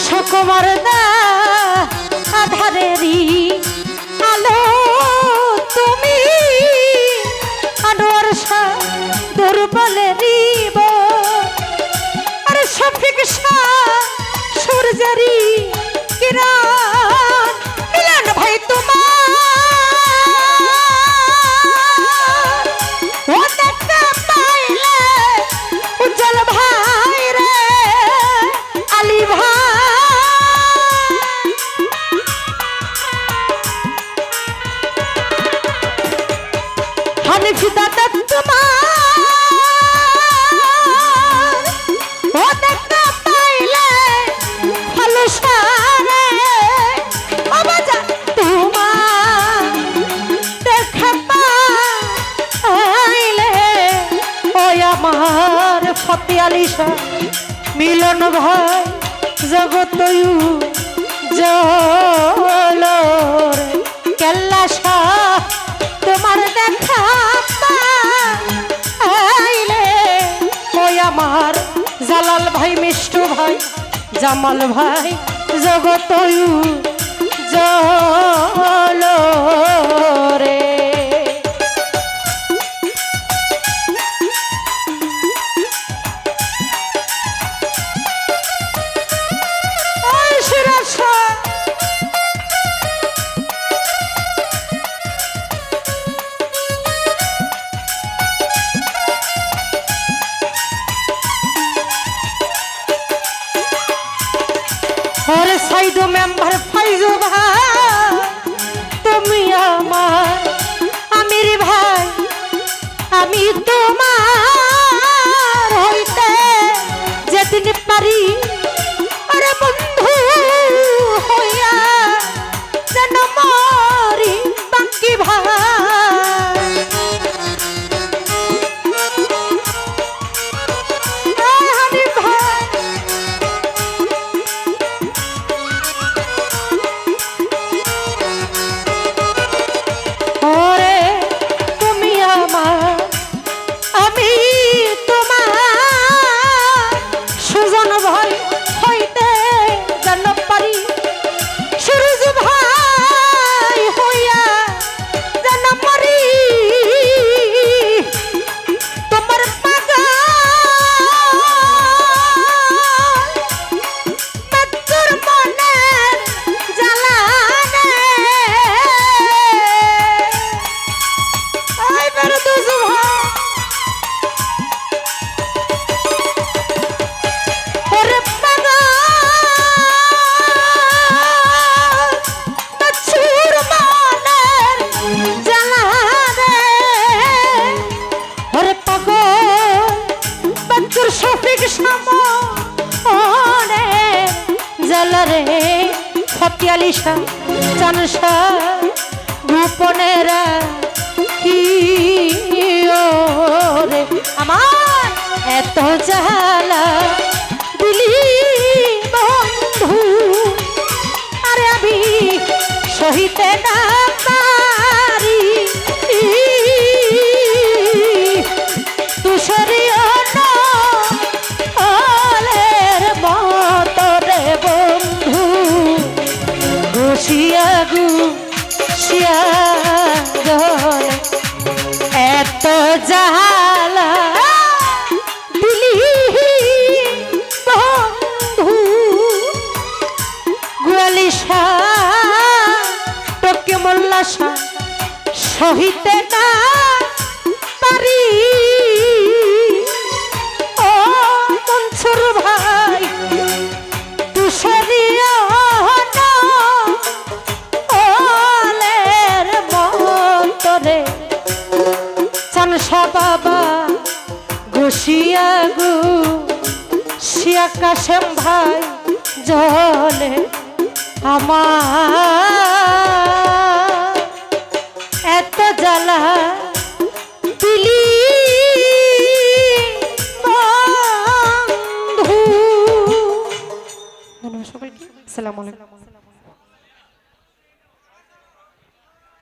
সুকুমার দা আধারেরই আলো তুমি আনোয়ার শাহ দুর্বলেরই আর শফিক শাহ সূর্যেরই কিরণ মিলন ভাই তোমার ও দেখতে পাইলে উজ্জ্বল ভাই রে আলী ভাই হানিফি দাদা তোমার ও দেখতে পাইলে ভালো সারে ও বাজা তোমার দেখা পাইলে ওই আমার ফতে আলী শাহ মিলন ভাই জগতয়ু জলর কেল্লা শাহ তোমার দেখা পাইলে ওই আমার জালাল ভাই মিষ্টু ভাই জামাল ভাই জগতয়ু জলরে और साइड मेंबर फाइजू भाई তুমি আমার আমির ভাই আমি তোমার হইতে যেদিন পারি আরে বন্ধু হইয়া যেন মরি বাকি ভাই ফতে আলী শাহ চানসা গোপনেরা কি রে আমার এত জ্বালা দিলি বন্ধু আরে আমি সহিতে না পারি তুষারিও না আলের মত রে বন্ধু শিয়াগু শিয়া এত জালা দিলি বন্ধু গোয়ালি শাহ টকে মোল্লা শাহ সহিতে না পারি ও মনসুর ভাই তুষারিয়া চানসা বাবা ঘুষিয়া গু শিয়া কাশেম ভাই জলে আমার এত জ্বালা দিলি বন্ধু। আসসালামু আলাইকুম।